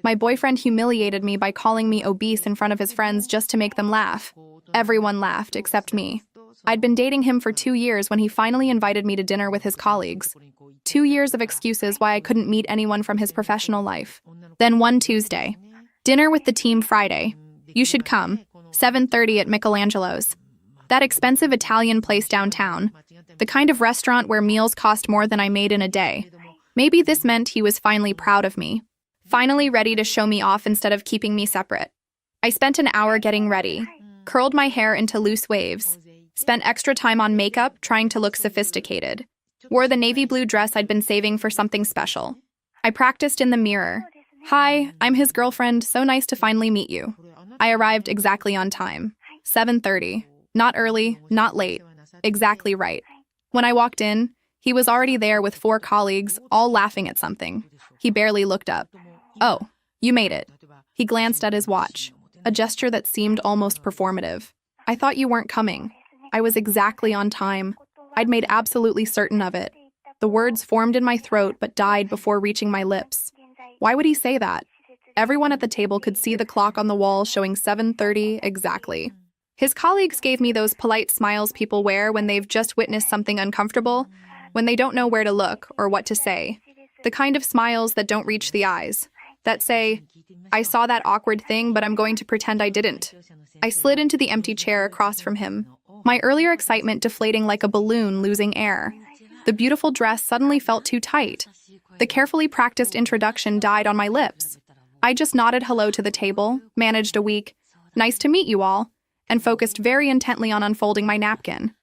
My boyfriend humiliated me by calling me obese in front of his friends just to make them laugh. Everyone laughed, except me. I'd been dating him for 2 years when he finally invited me to dinner with his colleagues. 2 years of excuses why I couldn't meet anyone from his professional life. Then one Tuesday. Dinner with the team Friday. You should come. 7:30 at Michelangelo's. That expensive Italian place downtown. The kind of restaurant where meals cost more than I made in a day. Maybe this meant he was finally proud of me. Finally ready to show me off instead of keeping me separate. I spent an hour getting ready. Curled my hair into loose waves. Spent extra time on makeup trying to look sophisticated. Wore the navy blue dress I'd been saving for something special. I practiced in the mirror. Hi, I'm his girlfriend, so nice to finally meet you. I arrived exactly on time. 7:30. Not early, not late. Exactly right. When I walked in, he was already there with 4 colleagues, all laughing at something. He barely looked up. Oh, you made it. He glanced at his watch, a gesture that seemed almost performative. I thought you weren't coming. I was exactly on time. I'd made absolutely certain of it. The words formed in my throat but died before reaching my lips. Why would he say that? Everyone at the table could see the clock on the wall showing 7:30 exactly. His colleagues gave me those polite smiles people wear when they've just witnessed something uncomfortable, when they don't know where to look or what to say. The kind of smiles that don't reach the eyes, that say, I saw that awkward thing, but I'm going to pretend I didn't. I slid into the empty chair across from him, my earlier excitement deflating like a balloon losing air. The beautiful dress suddenly felt too tight. The carefully practiced introduction died on my lips. I just nodded hello to the table, managed a weak, nice to meet you all, and focused very intently on unfolding my napkin.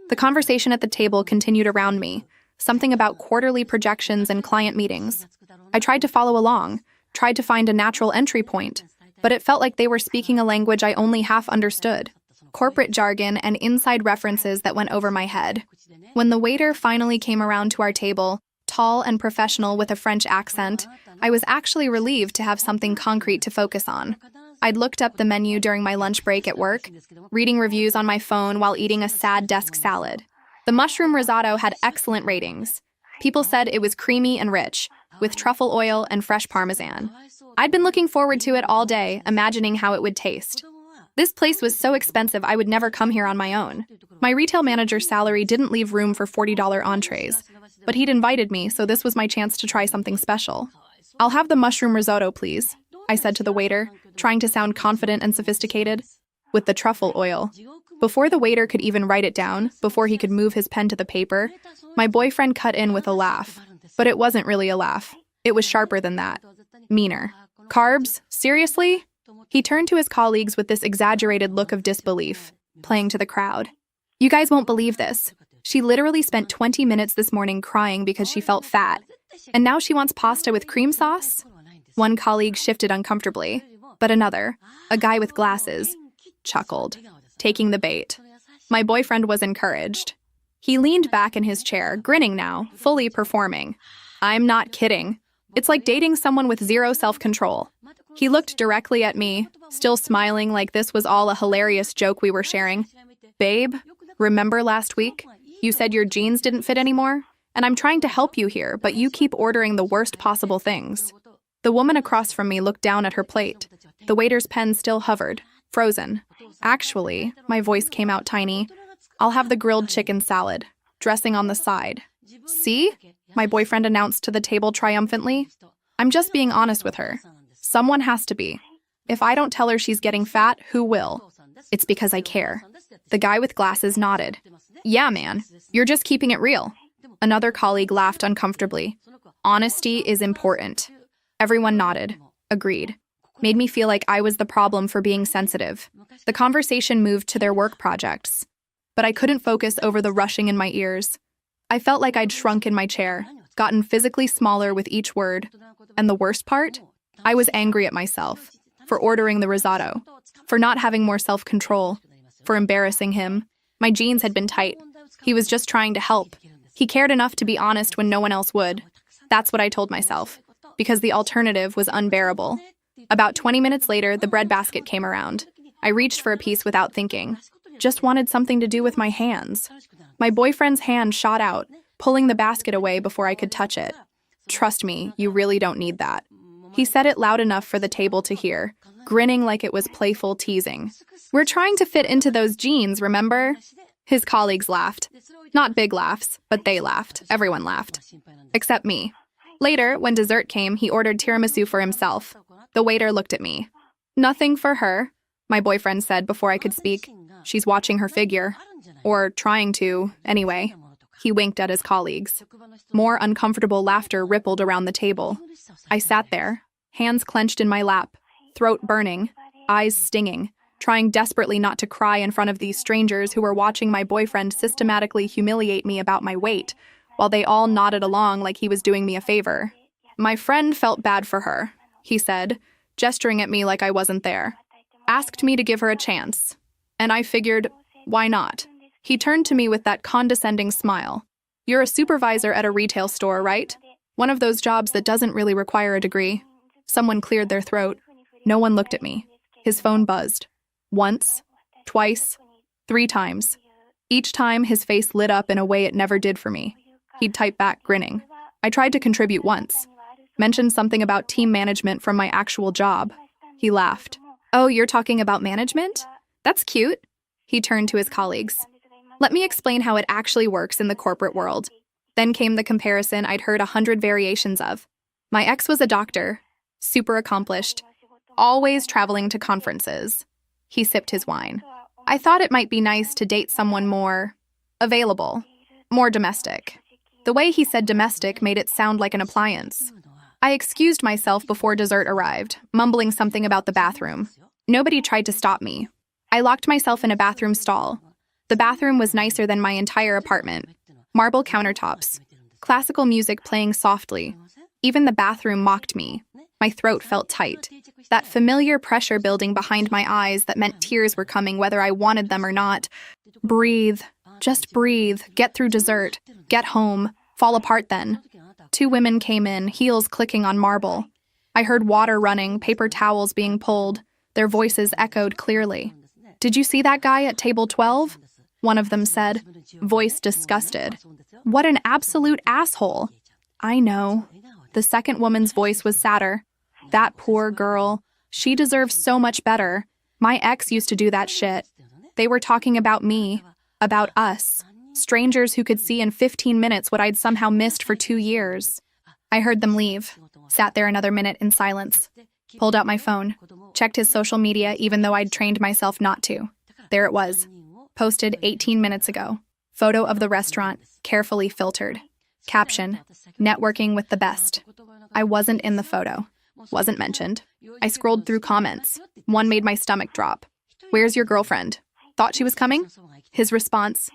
The conversation at the table continued around me, something about quarterly projections and client meetings. I tried to follow along, tried to find a natural entry point, but it felt like they were speaking a language I only half understood. Corporate jargon and inside references that went over my head. When the waiter finally came around to our table, tall and professional with a French accent, I was actually relieved to have something concrete to focus on. I'd looked up the menu during my lunch break at work, reading reviews on my phone while eating a sad desk salad. The mushroom risotto had excellent ratings. People said it was creamy and rich, with truffle oil and fresh parmesan. I'd been looking forward to it all day, imagining how it would taste. This place was so expensive I would never come here on my own. My retail manager's salary didn't leave room for $40 entrees, but he'd invited me, so this was my chance to try something special. I'll have the mushroom risotto, please, I said to the waiter, trying to sound confident and sophisticated. With the truffle oil. Before the waiter could even write it down, before he could move his pen to the paper, my boyfriend cut in with a laugh. But it wasn't really a laugh. It was sharper than that. Meaner. Carbs? Seriously? He turned to his colleagues with this exaggerated look of disbelief, playing to the crowd. You guys won't believe this. She literally spent 20 minutes this morning crying because she felt fat. And now she wants pasta with cream sauce? One colleague shifted uncomfortably, but another, a guy with glasses, chuckled, taking the bait. My boyfriend was encouraged. He leaned back in his chair, grinning now, fully performing. I'm not kidding. It's like dating someone with zero self-control. He looked directly at me, still smiling like this was all a hilarious joke we were sharing. Babe, remember last week? You said your jeans didn't fit anymore? And I'm trying to help you here, but you keep ordering the worst possible things. The woman across from me looked down at her plate. The waiter's pen still hovered, frozen. Actually, my voice came out tiny. I'll have the grilled chicken salad, dressing on the side. See? My boyfriend announced to the table triumphantly. I'm just being honest with her. Someone has to be. If I don't tell her she's getting fat, who will? It's because I care. The guy with glasses nodded. Yeah, man, you're just keeping it real. Another colleague laughed uncomfortably. Honesty is important. Everyone nodded, agreed. Made me feel like I was the problem for being sensitive. The conversation moved to their work projects. But I couldn't focus over the rushing in my ears. I felt like I'd shrunk in my chair, gotten physically smaller with each word. And the worst part? I was angry at myself for ordering the risotto, for not having more self-control, for embarrassing him. My jeans had been tight. He was just trying to help. He cared enough to be honest when no one else would. That's what I told myself, because the alternative was unbearable. About 20 minutes later, the bread basket came around. I reached for a piece without thinking. Just wanted something to do with my hands. My boyfriend's hand shot out, pulling the basket away before I could touch it. Trust me, you really don't need that. He said it loud enough for the table to hear, grinning like it was playful teasing. "We're trying to fit into those jeans, remember?" His colleagues laughed. Not big laughs, but they laughed. Everyone laughed. Except me. Later, when dessert came, he ordered tiramisu for himself. The waiter looked at me. "Nothing for her," my boyfriend said before I could speak. "She's watching her figure. Or trying to, anyway." He winked at his colleagues. More uncomfortable laughter rippled around the table. I sat there, hands clenched in my lap, throat burning, eyes stinging, trying desperately not to cry in front of these strangers who were watching my boyfriend systematically humiliate me about my weight, while they all nodded along like he was doing me a favor. "My friend felt bad for her," he said, gesturing at me like I wasn't there. "Asked me to give her a chance. And I figured, why not?" He turned to me with that condescending smile. "You're a supervisor at a retail store, right? One of those jobs that doesn't really require a degree." Someone cleared their throat. No one looked at me. His phone buzzed. Once, twice, 3 times. Each time, his face lit up in a way it never did for me. He'd type back, grinning. I tried to contribute once. Mentioned something about team management from my actual job. He laughed. "Oh, you're talking about management? That's cute." He turned to his colleagues. "Let me explain how it actually works in the corporate world." Then came the comparison I'd heard 100 variations of. My ex was a doctor, super accomplished, always traveling to conferences. He sipped his wine. I thought it might be nice to date someone more available, more domestic. The way he said domestic made it sound like an appliance. I excused myself before dessert arrived, mumbling something about the bathroom. Nobody tried to stop me. I locked myself in a bathroom stall. The bathroom was nicer than my entire apartment. Marble countertops, classical music playing softly. Even the bathroom mocked me. My throat felt tight. That familiar pressure building behind my eyes that meant tears were coming whether I wanted them or not. Breathe. Just breathe. Get through dessert. Get home. Fall apart then. 2 women came in, heels clicking on marble. I heard water running, paper towels being pulled. Their voices echoed clearly. "Did you see that guy at table 12? One of them said, voice disgusted. "What an absolute asshole." "I know." The second woman's voice was sadder. "That poor girl. She deserves so much better. My ex used to do that shit." They were talking about me, about us, strangers who could see in 15 minutes what I'd somehow missed for 2 years. I heard them leave, sat there another minute in silence, pulled out my phone, checked his social media even though I'd trained myself not to. There it was. Posted 18 minutes ago. Photo of the restaurant, carefully filtered. Caption, networking with the best. I wasn't in the photo. Wasn't mentioned. I scrolled through comments. One made my stomach drop. "Where's your girlfriend? Thought she was coming?" His response,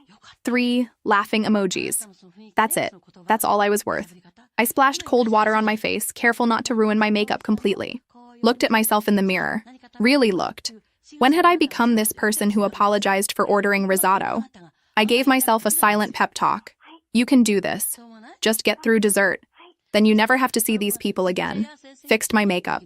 3 laughing emojis. That's it. That's all I was worth. I splashed cold water on my face, careful not to ruin my makeup completely. Looked at myself in the mirror. Really looked. When had I become this person who apologized for ordering risotto? I gave myself a silent pep talk. You can do this. Just get through dessert. Then you never have to see these people again. Fixed my makeup.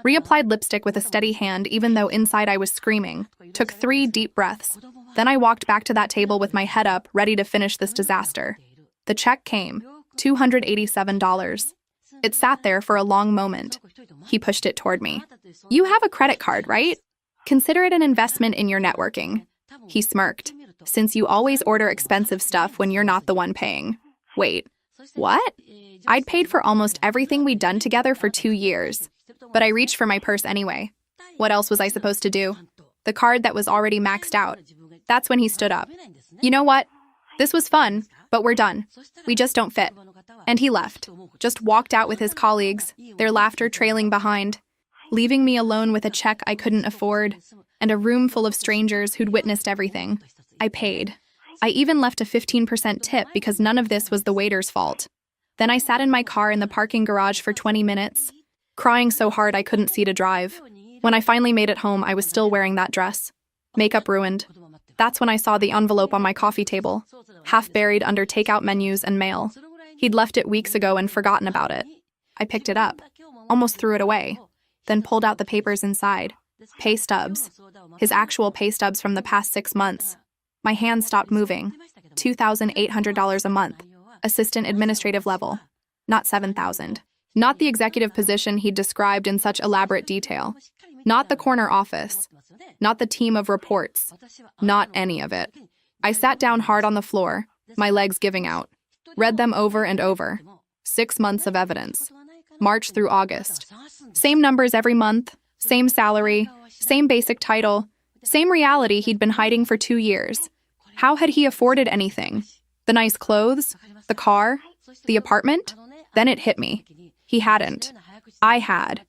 Reapplied lipstick with a steady hand even though inside I was screaming. Took 3 deep breaths. Then I walked back to that table with my head up, ready to finish this disaster. The check came. $287. It sat there for a long moment. He pushed it toward me. "You have a credit card, right? Consider it an investment in your networking." He smirked. "Since you always order expensive stuff when you're not the one paying." Wait, what? I'd paid for almost everything we'd done together for 2 years. But I reached for my purse anyway. What else was I supposed to do? The card that was already maxed out. That's when he stood up. "You know what? This was fun, but we're done. We just don't fit." And he left. Just walked out with his colleagues, their laughter trailing behind, leaving me alone with a check I couldn't afford, and a room full of strangers who'd witnessed everything. I paid. I even left a 15% tip because none of this was the waiter's fault. Then I sat in my car in the parking garage for 20 minutes, crying so hard I couldn't see to drive. When I finally made it home, I was still wearing that dress. Makeup ruined. That's when I saw the envelope on my coffee table, half buried under takeout menus and mail. He'd left it weeks ago and forgotten about it. I picked it up, almost threw it away, then pulled out the papers inside. Pay stubs. His actual pay stubs from the past 6 months. My hands stopped moving. $2,800 a month. Assistant administrative level. Not $7,000. Not the executive position he'd described in such elaborate detail. Not the corner office. Not the team of reports. Not any of it. I sat down hard on the floor, my legs giving out. Read them over and over. 6 months of evidence. March through August. Same numbers every month, same salary, same basic title, same reality he'd been hiding for 2 years. How had he afforded anything? The nice clothes? The car? The apartment? Then it hit me. He hadn't. I had.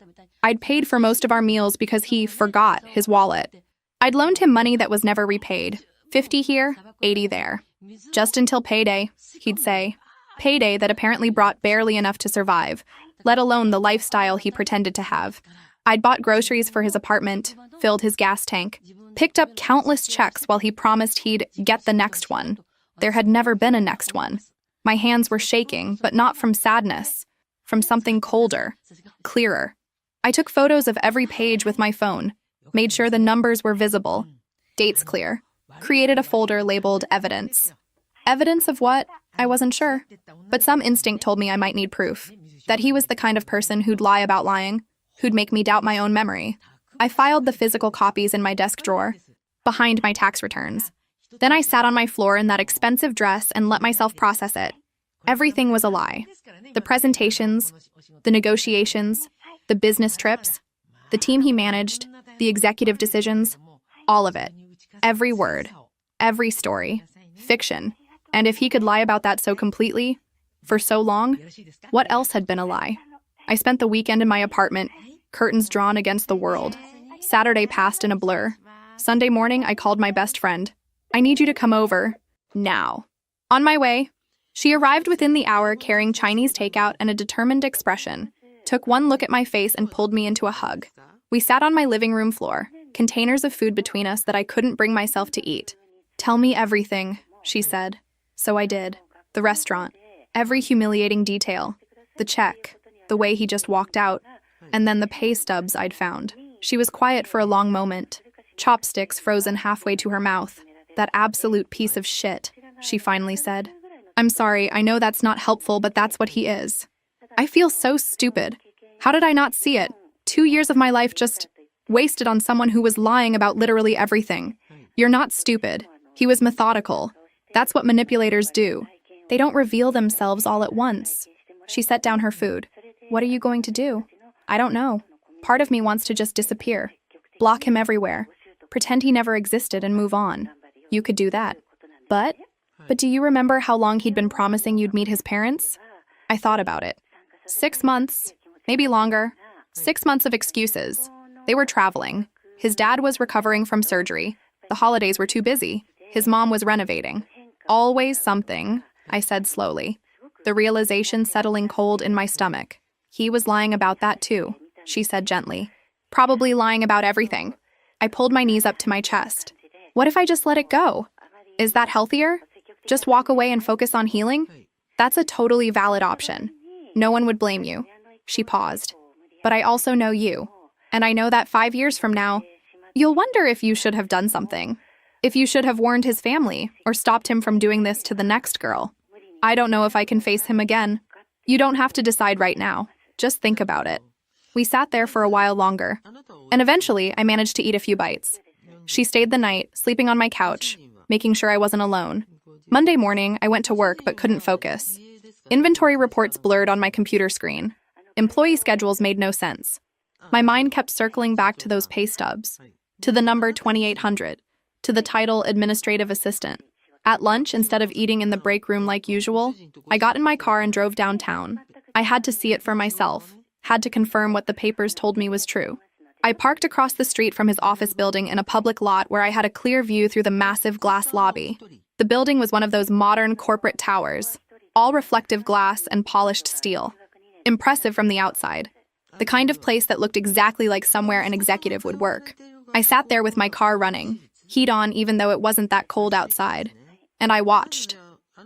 I'd paid for most of our meals because he forgot his wallet. I'd loaned him money that was never repaid. 50 here, 80 there. Just until payday, he'd say. Payday that apparently brought barely enough to survive, let alone the lifestyle he pretended to have. I'd bought groceries for his apartment, filled his gas tank, picked up countless checks while he promised he'd get the next one. There had never been a next one. My hands were shaking, but not from sadness, from something colder, clearer. I took photos of every page with my phone, made sure the numbers were visible, dates clear, created a folder labeled evidence. Evidence of what? I wasn't sure. But some instinct told me I might need proof, that he was the kind of person who'd lie about lying, who'd make me doubt my own memory. I filed the physical copies in my desk drawer, behind my tax returns. Then I sat on my floor in that expensive dress and let myself process it. Everything was a lie. The presentations, the negotiations, the business trips, the team he managed, the executive decisions, all of it. Every word, every story, fiction. And if he could lie about that so completely, for so long, what else had been a lie? I spent the weekend in my apartment, curtains drawn against the world. Saturday passed in a blur. Sunday morning, I called my best friend. I need you to come over, now. On my way. She arrived within the hour carrying Chinese takeout and a determined expression, took one look at my face and pulled me into a hug. We sat on my living room floor, containers of food between us that I couldn't bring myself to eat. Tell me everything, she said. So I did. The restaurant, every humiliating detail, the check, the way he just walked out, and then the pay stubs I'd found. She was quiet for a long moment, chopsticks frozen halfway to her mouth. That absolute piece of shit, she finally said. I'm sorry, I know that's not helpful, but that's what he is. I feel so stupid. How did I not see it? 2 years of my life just wasted on someone who was lying about literally everything. You're not stupid. He was methodical. That's what manipulators do. They don't reveal themselves all at once. She set down her food. What are you going to do? I don't know. Part of me wants to just disappear. Block him everywhere. Pretend he never existed and move on. You could do that. But do you remember how long he'd been promising you'd meet his parents? I thought about it. 6 months, maybe longer. 6 months of excuses. They were traveling. His dad was recovering from surgery. The holidays were too busy. His mom was renovating. Always something, I said slowly, the realization settling cold in my stomach. He was lying about that too, she said gently. Probably lying about everything. I pulled my knees up to my chest. What if I just let it go? Is that healthier? Just walk away and focus on healing? That's a totally valid option. No one would blame you. She paused. But I also know you. And I know that 5 years from now, you'll wonder if you should have done something. If you should have warned his family or stopped him from doing this to the next girl. I don't know if I can face him again. You don't have to decide right now. Just think about it. We sat there for a while longer. And eventually, I managed to eat a few bites. She stayed the night, sleeping on my couch, making sure I wasn't alone. Monday morning, I went to work but couldn't focus. Inventory reports blurred on my computer screen. Employee schedules made no sense. My mind kept circling back to those pay stubs, to the number 2800, to the title administrative assistant. At lunch, instead of eating in the break room like usual, I got in my car and drove downtown. I had to see it for myself, had to confirm what the papers told me was true. I parked across the street from his office building in a public lot where I had a clear view through the massive glass lobby. The building was one of those modern corporate towers, all reflective glass and polished steel. Impressive from the outside. The kind of place that looked exactly like somewhere an executive would work. I sat there with my car running, heat on even though it wasn't that cold outside. And I watched.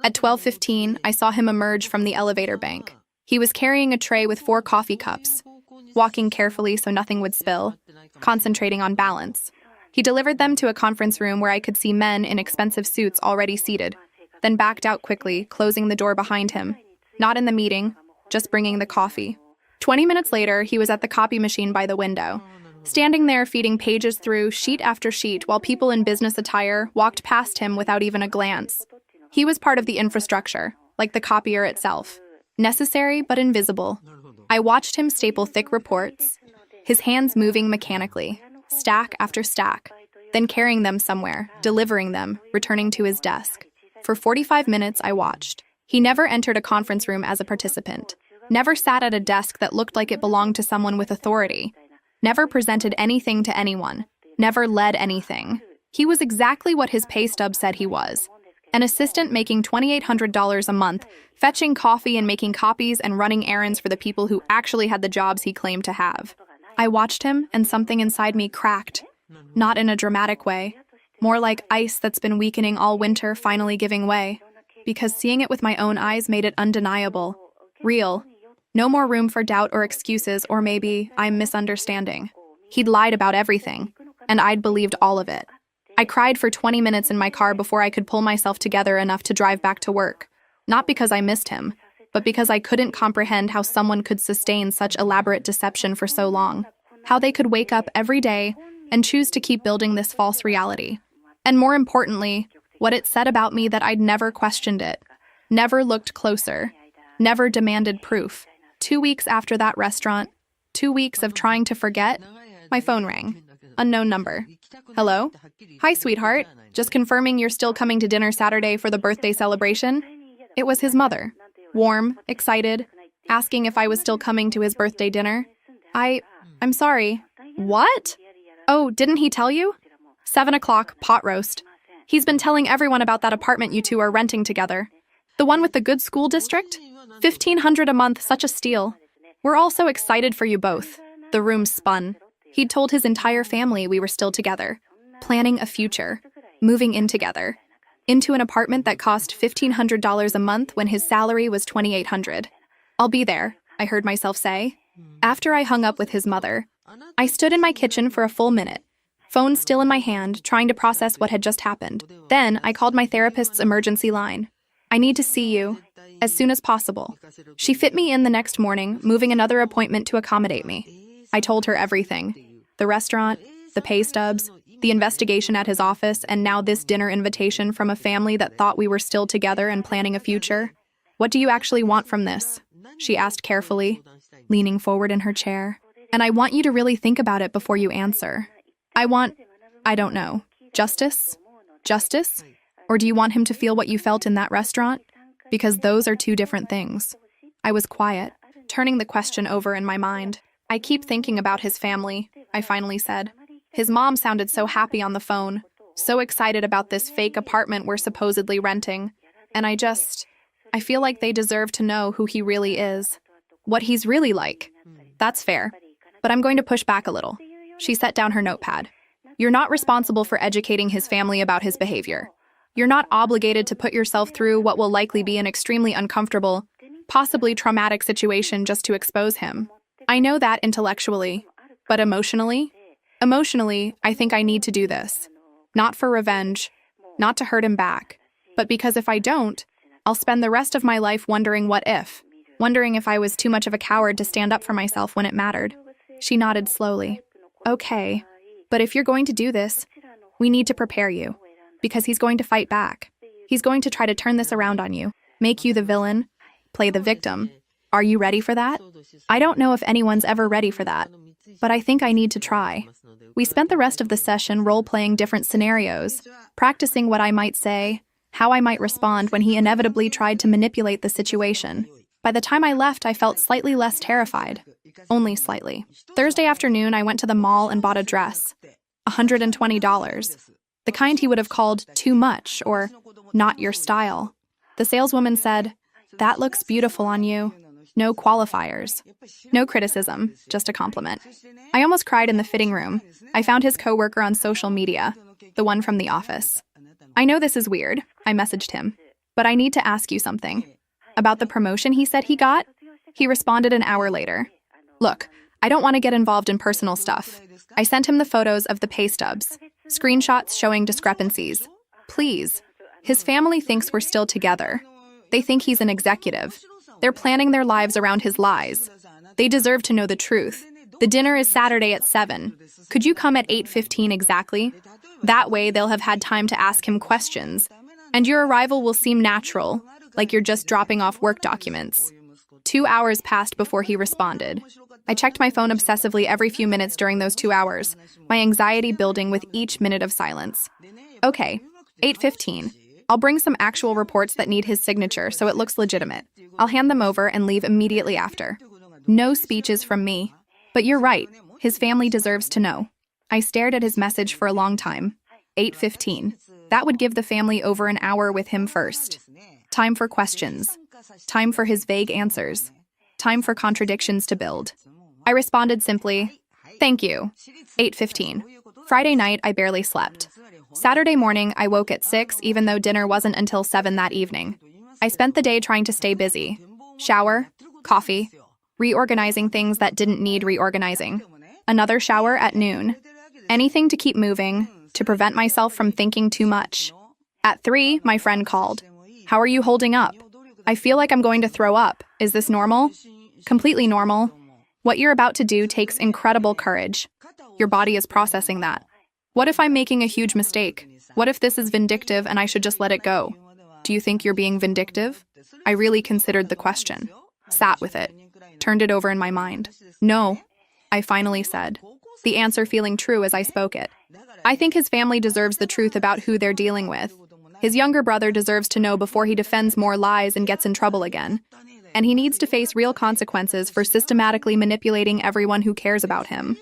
At 12:15, I saw him emerge from the elevator bank. He was carrying a tray with 4 coffee cups, walking carefully so nothing would spill, concentrating on balance. He delivered them to a conference room where I could see men in expensive suits already seated, then backed out quickly, closing the door behind him. Not in the meeting, just bringing the coffee. 20 minutes later, he was at the copy machine by the window, standing there feeding pages through sheet after sheet while people in business attire walked past him without even a glance. He was part of the infrastructure, like the copier itself. Necessary but invisible. I watched him staple thick reports, his hands moving mechanically, stack after stack, then carrying them somewhere, delivering them, returning to his desk. For 45 minutes, I watched. He never entered a conference room as a participant, never sat at a desk that looked like it belonged to someone with authority, never presented anything to anyone, never led anything. He was exactly what his pay stub said he was. An assistant making $2,800 a month, fetching coffee and making copies and running errands for the people who actually had the jobs he claimed to have. I watched him, and something inside me cracked. Not in a dramatic way. More like ice that's been weakening all winter finally giving way. Because seeing it with my own eyes made it undeniable. Real. No more room for doubt or excuses, or maybe I'm misunderstanding. He'd lied about everything, and I'd believed all of it. I cried for 20 minutes in my car before I could pull myself together enough to drive back to work. Not because I missed him, but because I couldn't comprehend how someone could sustain such elaborate deception for so long. How they could wake up every day and choose to keep building this false reality. And more importantly, what it said about me that I'd never questioned it, never looked closer, never demanded proof. 2 weeks after that restaurant, 2 weeks of trying to forget, my phone rang. Unknown number. Hello? Hi, sweetheart. Just confirming you're still coming to dinner Saturday for the birthday celebration? It was his mother. Warm, excited, asking if I was still coming to his birthday dinner. I'm sorry. What? Oh, didn't he tell you? 7 o'clock, pot roast. He's been telling everyone about that apartment you two are renting together. The one with the good school district? $1,500 a month, such a steal. We're all so excited for you both. The room spun. He'd told his entire family we were still together, planning a future, moving in together, into an apartment that cost $1,500 a month when his salary was $2,800. I'll be there, I heard myself say. After I hung up with his mother, I stood in my kitchen for a full minute, phone still in my hand, trying to process what had just happened. Then I called my therapist's emergency line. I need to see you, as soon as possible. She fit me in the next morning, moving another appointment to accommodate me. I told her everything. The restaurant, the pay stubs, the investigation at his office, and now this dinner invitation from a family that thought we were still together and planning a future. What do you actually want from this? She asked carefully, leaning forward in her chair. And I want you to really think about it before you answer. I don't know, justice? Justice? Or do you want him to feel what you felt in that restaurant? Because those are two different things. I was quiet, turning the question over in my mind. I keep thinking about his family, I finally said. His mom sounded so happy on the phone, so excited about this fake apartment we're supposedly renting. And I feel like they deserve to know who he really is. What he's really like. That's fair. But I'm going to push back a little. She set down her notepad. You're not responsible for educating his family about his behavior. You're not obligated to put yourself through what will likely be an extremely uncomfortable, possibly traumatic situation just to expose him. I know that intellectually, but emotionally? Emotionally, I think I need to do this. Not for revenge, not to hurt him back, but because if I don't, I'll spend the rest of my life wondering what if, wondering if I was too much of a coward to stand up for myself when it mattered. She nodded slowly. Okay, but if you're going to do this, we need to prepare you, because he's going to fight back. He's going to try to turn this around on you, make you the villain, play the victim. Are you ready for that? I don't know if anyone's ever ready for that, but I think I need to try. We spent the rest of the session role-playing different scenarios, practicing what I might say, how I might respond when he inevitably tried to manipulate the situation. By the time I left, I felt slightly less terrified. Only slightly. Thursday afternoon, I went to the mall and bought a dress. $120. The kind he would have called too much or not your style. The saleswoman said, "That looks beautiful on you." No qualifiers. No criticism, just a compliment. I almost cried in the fitting room. I found his coworker on social media, the one from the office. I know this is weird, I messaged him, but I need to ask you something. About the promotion he said he got? He responded an hour later. Look, I don't want to get involved in personal stuff. I sent him the photos of the pay stubs, screenshots showing discrepancies. Please. His family thinks we're still together. They think he's an executive. They're planning their lives around his lies. They deserve to know the truth. The dinner is Saturday at 7. Could you come at 8:15 exactly? That way, they'll have had time to ask him questions, and your arrival will seem natural, like you're just dropping off work documents. 2 hours passed before he responded. I checked my phone obsessively every few minutes during those 2 hours, my anxiety building with each minute of silence. Okay, 8:15. I'll bring some actual reports that need his signature so it looks legitimate. I'll hand them over and leave immediately after. No speeches from me. But you're right, his family deserves to know. I stared at his message for a long time. 8:15. That would give the family over an hour with him first. Time for questions. Time for his vague answers. Time for contradictions to build. I responded simply, "Thank you." 8:15. Friday night, I barely slept. Saturday morning, I woke at 6 even though dinner wasn't until 7 that evening. I spent the day trying to stay busy. Shower, coffee, reorganizing things that didn't need reorganizing. Another shower at noon. Anything to keep moving, to prevent myself from thinking too much. At 3, my friend called. "How are you holding up? I feel like I'm going to throw up. Is this normal?" Completely normal. What you're about to do takes incredible courage. Your body is processing that. What if I'm making a huge mistake? What if this is vindictive and I should just let it go? Do you think you're being vindictive? I really considered the question. Sat with it. Turned it over in my mind. No, I finally said. The answer feeling true as I spoke it. I think his family deserves the truth about who they're dealing with. His younger brother deserves to know before he defends more lies and gets in trouble again. And he needs to face real consequences for systematically manipulating everyone who cares about him.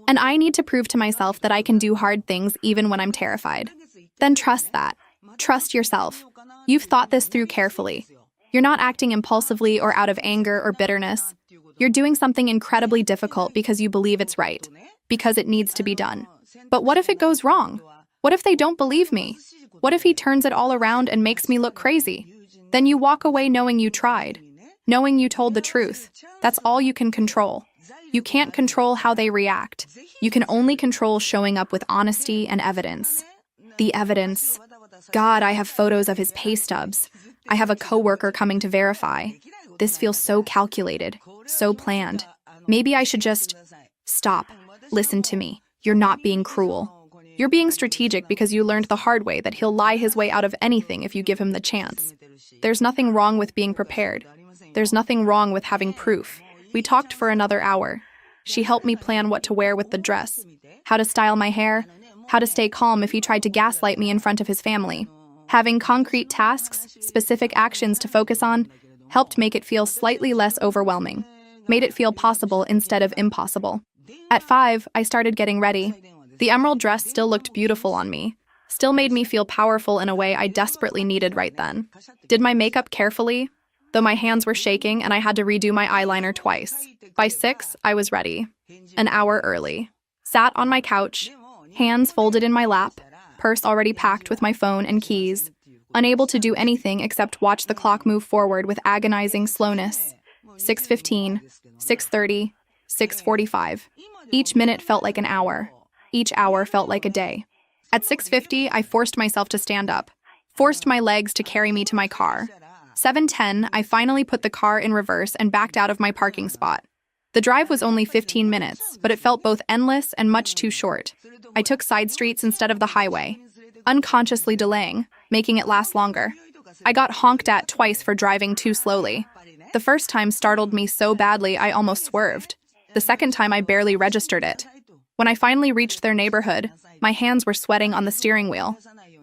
And I need to prove to myself that I can do hard things even when I'm terrified. Then trust that. Trust yourself. You've thought this through carefully. You're not acting impulsively or out of anger or bitterness. You're doing something incredibly difficult because you believe it's right, because it needs to be done. But what if it goes wrong? What if they don't believe me? What if he turns it all around and makes me look crazy? Then you walk away knowing you tried, knowing you told the truth. That's all you can control. You can't control how they react. You can only control showing up with honesty and evidence. The evidence. God, I have photos of his pay stubs. I have a coworker coming to verify. This feels so calculated, so planned. Maybe I should just stop. Listen to me. You're not being cruel. You're being strategic because you learned the hard way that he'll lie his way out of anything if you give him the chance. There's nothing wrong with being prepared. There's nothing wrong with having proof. We talked for another hour. She helped me plan what to wear with the dress, how to style my hair, how to stay calm if he tried to gaslight me in front of his family. Having concrete tasks, specific actions to focus on, helped make it feel slightly less overwhelming, made it feel possible instead of impossible. At 5, I started getting ready. The emerald dress still looked beautiful on me, still made me feel powerful in a way I desperately needed right then. Did my makeup carefully, though my hands were shaking and I had to redo my eyeliner twice. By 6, I was ready. An hour early. Sat on my couch, hands folded in my lap, purse already packed with my phone and keys, unable to do anything except watch the clock move forward with agonizing slowness. 6:15, 6:30, 6:45. Each minute felt like an hour. Each hour felt like a day. At 6:50, I forced myself to stand up, forced my legs to carry me to my car. 7:10, I finally put the car in reverse and backed out of my parking spot. The drive was only 15 minutes, but it felt both endless and much too short. I took side streets instead of the highway, unconsciously delaying, making it last longer. I got honked at twice for driving too slowly. The first time startled me so badly I almost swerved. The second time I barely registered it. When I finally reached their neighborhood, my hands were sweating on the steering wheel.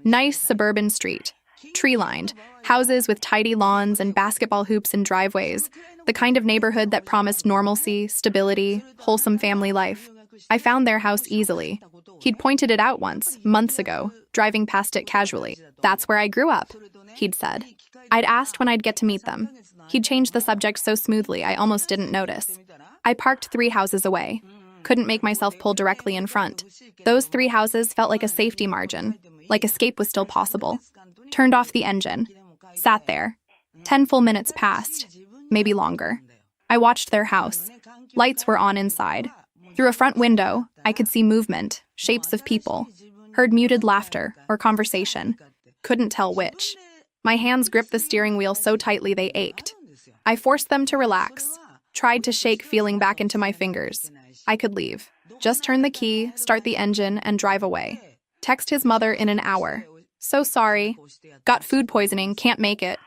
Nice suburban street, tree-lined, houses with tidy lawns and basketball hoops in driveways, the kind of neighborhood that promised normalcy, stability, wholesome family life. I found their house easily. He'd pointed it out once, months ago, driving past it casually. "That's where I grew up," he'd said. I'd asked when I'd get to meet them. He'd changed the subject so smoothly I almost didn't notice. I parked 3 houses away. Couldn't make myself pull directly in front. Those 3 houses felt like a safety margin, like escape was still possible. Turned off the engine. Sat there. 10 full minutes passed, maybe longer. I watched their house. Lights were on inside. Through a front window, I could see movement, shapes of people, heard muted laughter or conversation. Couldn't tell which. My hands gripped the steering wheel so tightly they ached. I forced them to relax. Tried to shake feeling back into my fingers. I could leave. Just turn the key, start the engine, and drive away. Text his mother in an hour. So sorry. Got food poisoning, can't make it.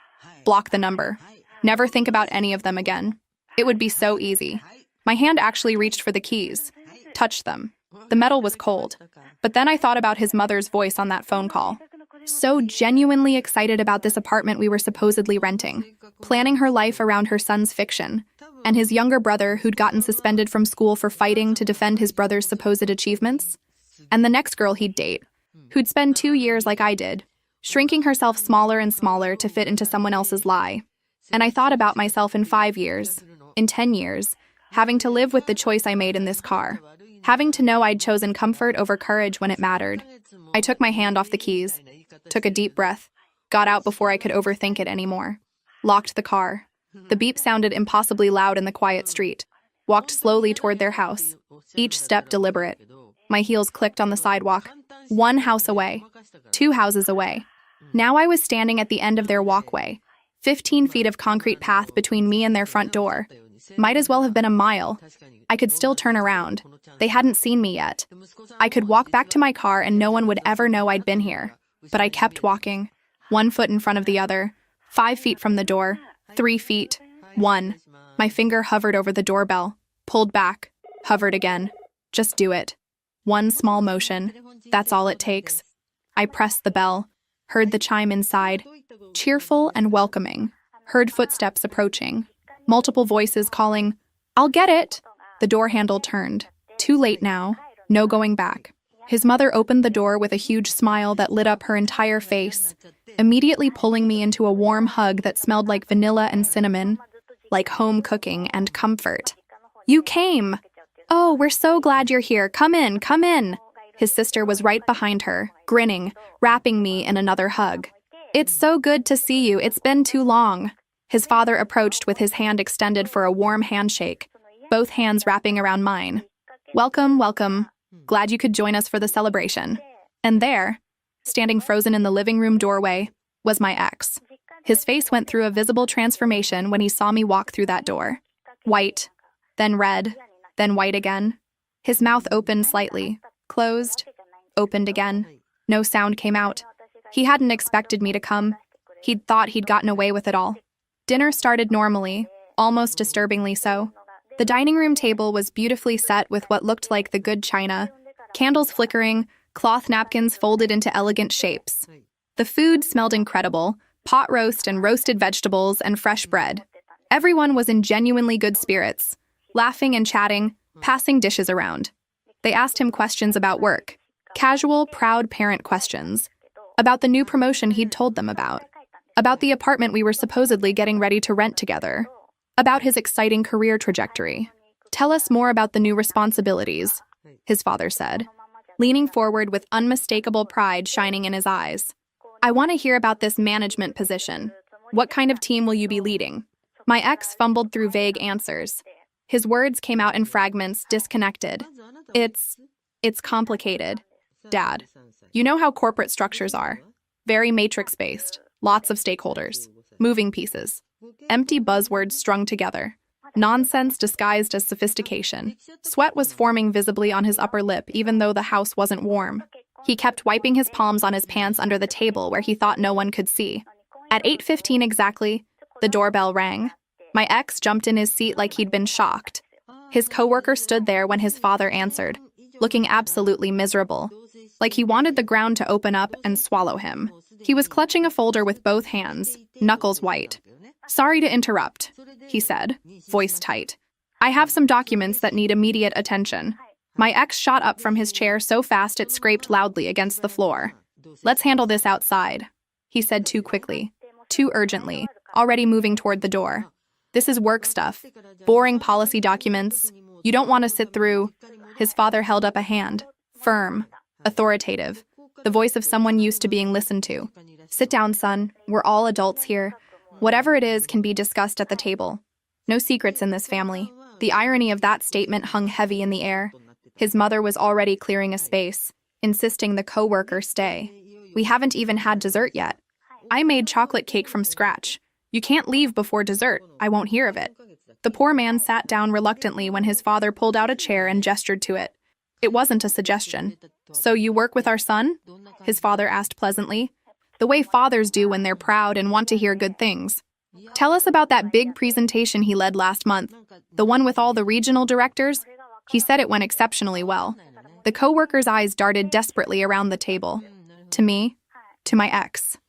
Block the number. Never think about any of them again. It would be so easy. My hand actually reached for the keys. Touched them. The metal was cold. But then I thought about his mother's voice on that phone call. So genuinely excited about this apartment we were supposedly renting, planning her life around her son's fiction, and his younger brother who'd gotten suspended from school for fighting to defend his brother's supposed achievements, and the next girl he'd date, who'd spend 2 years like I did, shrinking herself smaller and smaller to fit into someone else's lie. And I thought about myself in 5 years, in 10 years, having to live with the choice I made in this car, having to know I'd chosen comfort over courage when it mattered. I took my hand off the keys, took a deep breath, got out before I could overthink it anymore, locked the car. The beep sounded impossibly loud in the quiet street, walked slowly toward their house, each step deliberate. My heels clicked on the sidewalk. 1 house away, 2 houses away. Now I was standing at the end of their walkway, 15 feet of concrete path between me and their front door. Might as well have been a mile. I could still turn around. They hadn't seen me yet. I could walk back to my car and no one would ever know I'd been here. But I kept walking, 1 foot in front of the other, 5 feet from the door, 3 feet, 1. My finger hovered over the doorbell, pulled back, hovered again. Just do it. 1 small motion. That's all it takes. I pressed the bell, heard the chime inside, cheerful and welcoming, heard footsteps approaching, multiple voices calling, "I'll get it!" The door handle turned. Too late now. No going back. His mother opened the door with a huge smile that lit up her entire face, immediately pulling me into a warm hug that smelled like vanilla and cinnamon, like home cooking and comfort. "You came! Oh, we're so glad you're here. Come in, come in!" His sister was right behind her, grinning, wrapping me in another hug. "It's so good to see you. It's been too long." His father approached with his hand extended for a warm handshake, both hands wrapping around mine. "Welcome, welcome. Glad you could join us for the celebration." And there, standing frozen in the living room doorway, was my ex. His face went through a visible transformation when he saw me walk through that door. White, then red, then white again. His mouth opened slightly, closed, opened again. No sound came out. He hadn't expected me to come. He'd thought he'd gotten away with it all. Dinner started normally, almost disturbingly so. The dining room table was beautifully set with what looked like the good china, candles flickering, cloth napkins folded into elegant shapes. The food smelled incredible, pot roast and roasted vegetables and fresh bread. Everyone was in genuinely good spirits, laughing and chatting, passing dishes around. They asked him questions about work, casual, proud parent questions, about the new promotion he'd told them about the apartment we were supposedly getting ready to rent together, about his exciting career trajectory. "Tell us more about the new responsibilities," his father said, leaning forward with unmistakable pride shining in his eyes. "I want to hear about this management position. What kind of team will you be leading?" My ex fumbled through vague answers. His words came out in fragments, disconnected. It's complicated, Dad. You know how corporate structures are. Very matrix-based, lots of stakeholders, moving pieces. Empty buzzwords strung together. Nonsense disguised as sophistication. Sweat was forming visibly on his upper lip even though the house wasn't warm. He kept wiping his palms on his pants under the table where he thought no one could see. At 8:15 exactly, the doorbell rang. My ex jumped in his seat like he'd been shocked. His coworker stood there when his father answered, looking absolutely miserable, like he wanted the ground to open up and swallow him. He was clutching a folder with both hands, knuckles white. "Sorry to interrupt," he said, voice tight. "I have some documents that need immediate attention." My ex shot up from his chair so fast it scraped loudly against the floor. "Let's handle this outside," he said too quickly, too urgently, already moving toward the door. "This is work stuff, boring policy documents. You don't want to sit through." His father held up a hand, firm, authoritative, the voice of someone used to being listened to. "Sit down, son. We're all adults here. Whatever it is can be discussed at the table. No secrets in this family." The irony of that statement hung heavy in the air. His mother was already clearing a space, insisting the coworker stay. "We haven't even had dessert yet. I made chocolate cake from scratch. You can't leave before dessert. I won't hear of it." The poor man sat down reluctantly when his father pulled out a chair and gestured to it. It wasn't a suggestion. "So you work with our son?" his father asked pleasantly, the way fathers do when they're proud and want to hear good things. "Tell us about that big presentation he led last month, the one with all the regional directors." He said it went exceptionally well. The co-worker's eyes darted desperately around the table. To me, to my ex,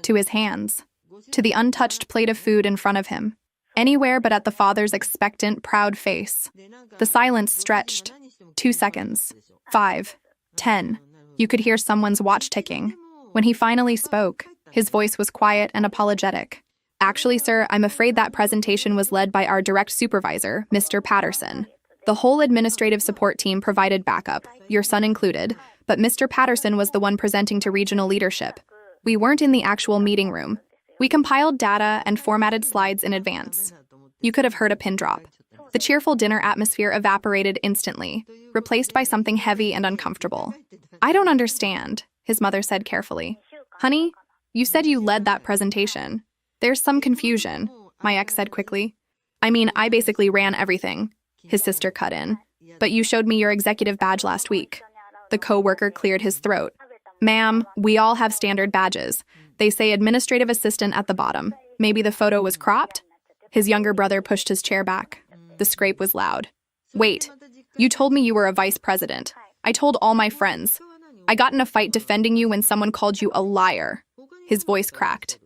to his hands, to the untouched plate of food in front of him. Anywhere but at the father's expectant, proud face. The silence stretched. 2 seconds. 5. 10. You could hear someone's watch ticking. When he finally spoke, his voice was quiet and apologetic. "Actually, sir, I'm afraid that presentation was led by our direct supervisor, Mr. Patterson. The whole administrative support team provided backup, your son included, but Mr. Patterson was the one presenting to regional leadership. We weren't in the actual meeting room. We compiled data and formatted slides in advance." You could have heard a pin drop. The cheerful dinner atmosphere evaporated instantly, replaced by something heavy and uncomfortable. "I don't understand," his mother said carefully. "Honey, you said you led that presentation. There's some confusion," my ex said quickly. "I mean, I basically ran everything," his sister cut in. "But you showed me your executive badge last week." The co-worker cleared his throat. "Ma'am, we all have standard badges. They say administrative assistant at the bottom. Maybe the photo was cropped?" His younger brother pushed his chair back. The scrape was loud. "Wait, you told me you were a vice president. I told all my friends. I got in a fight defending you when someone called you a liar." His voice cracked.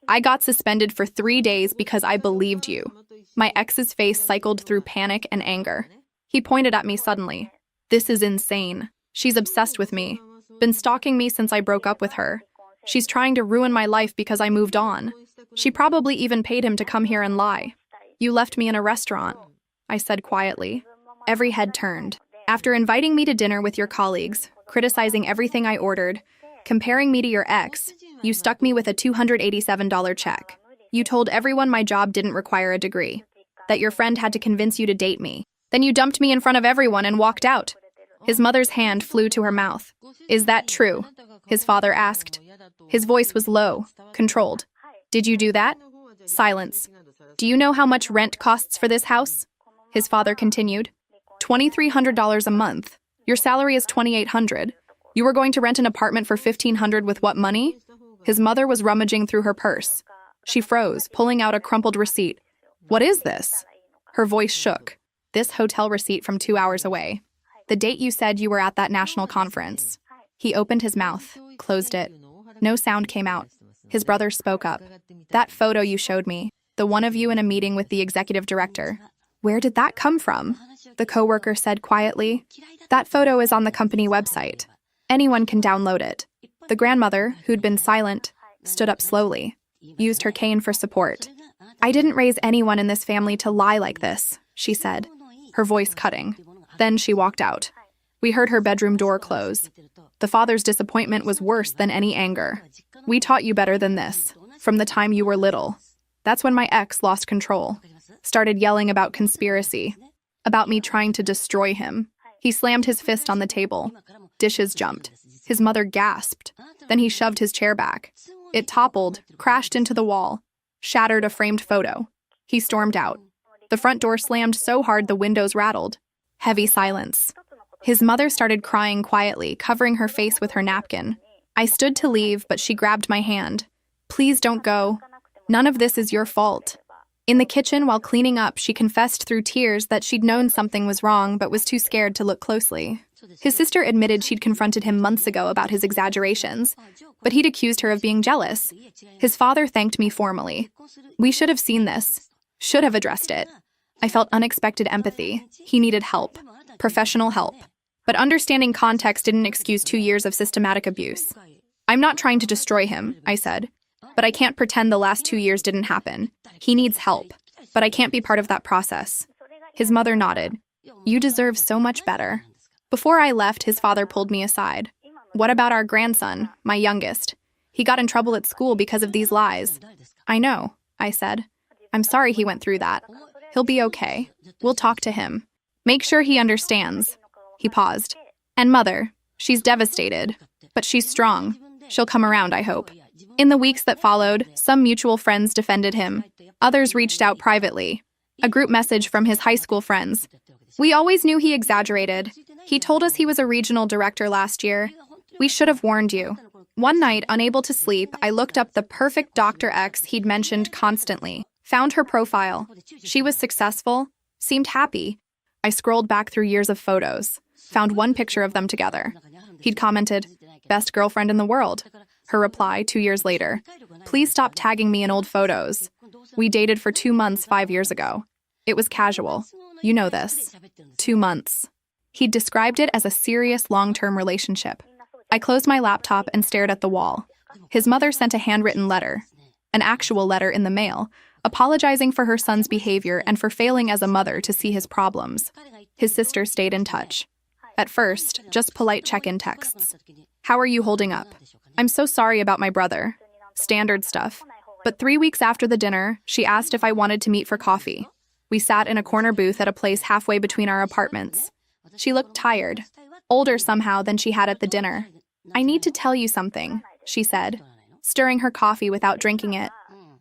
"I got suspended for 3 days because I believed you." My ex's face cycled through panic and anger. He pointed at me suddenly. "This is insane. She's obsessed with me. Been stalking me since I broke up with her. She's trying to ruin my life because I moved on. She probably even paid him to come here and lie." "You left me in a restaurant," I said quietly. Every head turned. "After inviting me to dinner with your colleagues, criticizing everything I ordered, comparing me to your ex, you stuck me with a $287 check. You told everyone my job didn't require a degree, that your friend had to convince you to date me. Then you dumped me in front of everyone and walked out." His mother's hand flew to her mouth. "Is that true?" his father asked. His voice was low, controlled. "Did you do that?" Silence. "Do you know how much rent costs for this house?" his father continued. $2,300 a month. Your salary is $2,800. You were going to rent an apartment for $1,500 with what money? His mother was rummaging through her purse. She froze, pulling out a crumpled receipt. "What is this?" Her voice shook. "This hotel receipt from 2 hours away. The date you said you were at that national conference." He opened his mouth, closed it. No sound came out. His brother spoke up. "That photo you showed me, the one of you in a meeting with the executive director. Where did that come from?" the coworker said quietly. "That photo is on the company website. Anyone can download it." The grandmother, who'd been silent, stood up slowly, used her cane for support. "I didn't raise anyone in this family to lie like this," she said, her voice cutting. Then she walked out. We heard her bedroom door close. The father's disappointment was worse than any anger. "We taught you better than this, from the time you were little." That's when my ex lost control, started yelling about conspiracy, about me trying to destroy him. He slammed his fist on the table. Dishes jumped. His mother gasped. Then he shoved his chair back. It toppled, crashed into the wall, shattered a framed photo. He stormed out. The front door slammed so hard the windows rattled. Heavy silence. His mother started crying quietly, covering her face with her napkin. I stood to leave, but she grabbed my hand. "Please don't go. None of this is your fault." In the kitchen, while cleaning up, she confessed through tears that she'd known something was wrong but was too scared to look closely. His sister admitted she'd confronted him months ago about his exaggerations, but he'd accused her of being jealous. His father thanked me formally. "We should have seen this. Should have addressed it." I felt unexpected empathy. He needed help. Professional help. But understanding context didn't excuse 2 years of systematic abuse. "I'm not trying to destroy him," I said. "But I can't pretend the last 2 years didn't happen. He needs help. But I can't be part of that process." His mother nodded. "You deserve so much better." Before I left, his father pulled me aside. "What about our grandson, my youngest? He got in trouble at school because of these lies." "I know," I said. "I'm sorry he went through that. He'll be okay. We'll talk to him. Make sure he understands." He paused. "And mother, she's devastated, but she's strong. She'll come around, I hope." In the weeks that followed, some mutual friends defended him. Others reached out privately. A group message from his high school friends. We always knew he exaggerated. He told us he was a regional director last year. We should have warned you. One night, unable to sleep, I looked up the perfect Dr. X he'd mentioned constantly. Found her profile. She was successful, seemed happy. I scrolled back through years of photos. Found one picture of them together. He'd commented, "Best girlfriend in the world." Her reply 2 years later, "Please stop tagging me in old photos. We dated for 2 months 5 years ago. It was casual. You know this. 2 months." He'd described it as a serious long-term relationship. I closed my laptop and stared at the wall. His mother sent a handwritten letter, an actual letter in the mail, apologizing for her son's behavior and for failing as a mother to see his problems. His sister stayed in touch. At first, just polite check-in texts. "How are you holding up? I'm so sorry about my brother." Standard stuff. But 3 weeks after the dinner, she asked if I wanted to meet for coffee. We sat in a corner booth at a place halfway between our apartments. She looked tired, older somehow than she had at the dinner. "I need to tell you something," she said, stirring her coffee without drinking it.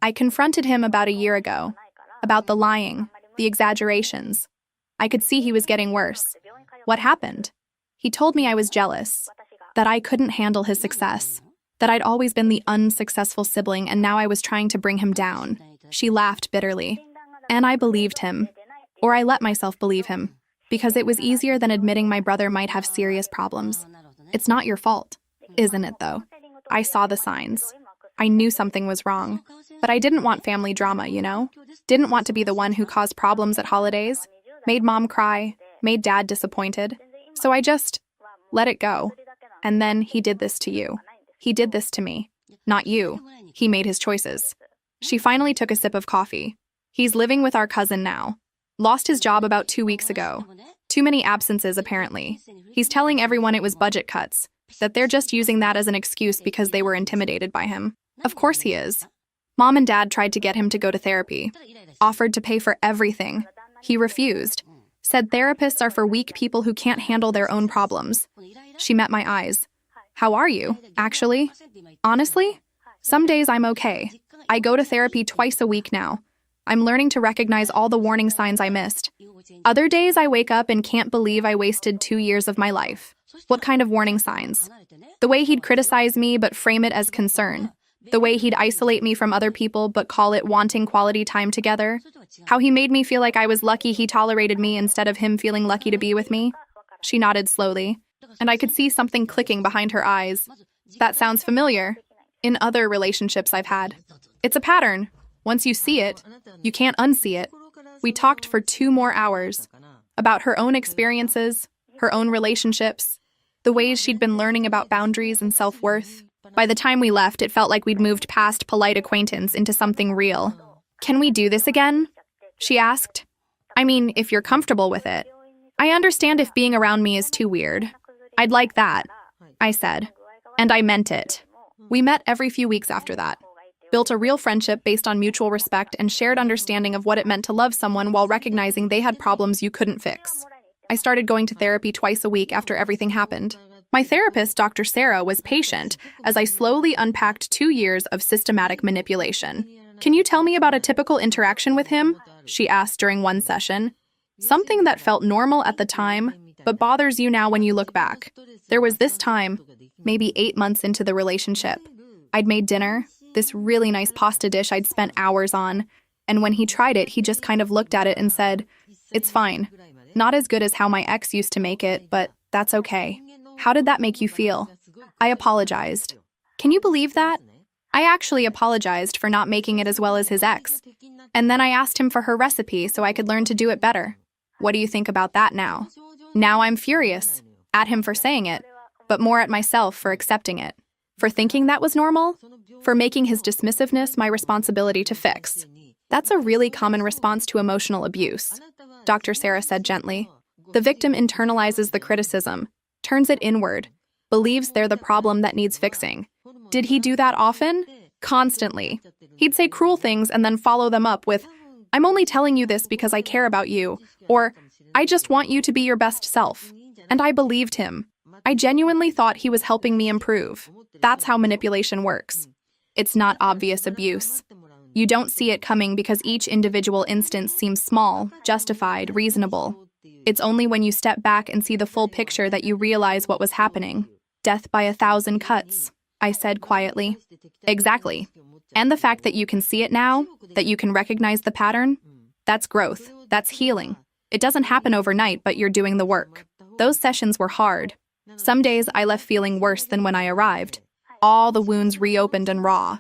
I confronted him about a year ago, about the lying, the exaggerations. I could see he was getting worse. What happened? He told me I was jealous, that I couldn't handle his success, that I'd always been the unsuccessful sibling and now I was trying to bring him down. She laughed bitterly. And I believed him. Or I let myself believe him, because it was easier than admitting my brother might have serious problems. It's not your fault, isn't it though? I saw the signs. I knew something was wrong. But I didn't want family drama, you know? Didn't want to be the one who caused problems at holidays, made mom cry, made dad disappointed. So I just let it go. And then he did this to you. He did this to me. Not you. He made his choices. She finally took a sip of coffee. He's living with our cousin now. Lost his job about 2 weeks ago. Too many absences, apparently. He's telling everyone it was budget cuts, that they're just using that as an excuse because they were intimidated by him. Of course he is. Mom and dad tried to get him to go to therapy. Offered to pay for everything. He refused. Said therapists are for weak people who can't handle their own problems. She met my eyes. "How are you, actually? Honestly? Some days I'm okay. I go to therapy twice a week now. I'm learning to recognize all the warning signs I missed. Other days I wake up and can't believe I wasted 2 years of my life." What kind of warning signs? The way he'd criticize me but frame it as concern. The way he'd isolate me from other people but call it wanting quality time together. How he made me feel like I was lucky he tolerated me instead of him feeling lucky to be with me. She nodded slowly, and I could see something clicking behind her eyes. That sounds familiar. In other relationships I've had. It's a pattern. Once you see it, you can't unsee it. We talked for 2 more hours about her own experiences, her own relationships, the ways she'd been learning about boundaries and self-worth. By the time we left, it felt like we'd moved past polite acquaintance into something real. "Can we do this again?" she asked. "I mean, if you're comfortable with it. I understand if being around me is too weird. I'd like that," I said. And I meant it. We met every few weeks after that. Built a real friendship based on mutual respect and shared understanding of what it meant to love someone while recognizing they had problems you couldn't fix. I started going to therapy twice a week after everything happened. My therapist, Dr. Sarah, was patient as I slowly unpacked 2 years of systematic manipulation. "Can you tell me about a typical interaction with him?" she asked during one session. "Something that felt normal at the time, but bothers you now when you look back." There was this time, maybe 8 months into the relationship. I'd made dinner, this really nice pasta dish I'd spent hours on, and when he tried it, he just kind of looked at it and said, "It's fine. Not as good as how my ex used to make it, but that's okay." How did that make you feel? I apologized. Can you believe that? I actually apologized for not making it as well as his ex. And then I asked him for her recipe so I could learn to do it better. What do you think about that now? Now I'm furious. At him for saying it, but more at myself for accepting it. For thinking that was normal? For making his dismissiveness my responsibility to fix. That's a really common response to emotional abuse, Dr. Sarah said gently. The victim internalizes the criticism, turns it inward, believes they're the problem that needs fixing. Did he do that often? Constantly. He'd say cruel things and then follow them up with, "I'm only telling you this because I care about you," or, "I just want you to be your best self." And I believed him. I genuinely thought he was helping me improve. That's how manipulation works. It's not obvious abuse. You don't see it coming because each individual instance seems small, justified, reasonable. It's only when you step back and see the full picture that you realize what was happening. Death by 1,000 cuts, I said quietly. Exactly. And the fact that you can see it now, that you can recognize the pattern, that's growth, that's healing. It doesn't happen overnight, but you're doing the work. Those sessions were hard. Some days I left feeling worse than when I arrived. All the wounds reopened and raw.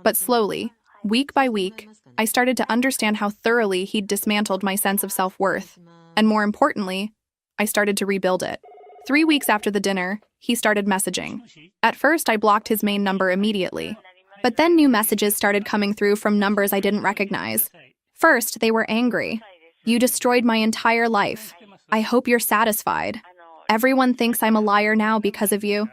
But slowly, week by week, I started to understand how thoroughly he'd dismantled my sense of self-worth. And more importantly, I started to rebuild it. 3 weeks after the dinner, he started messaging. At first, I blocked his main number immediately. But then new messages started coming through from numbers I didn't recognize. First, they were angry. You destroyed my entire life. I hope you're satisfied. Everyone thinks I'm a liar now because of you.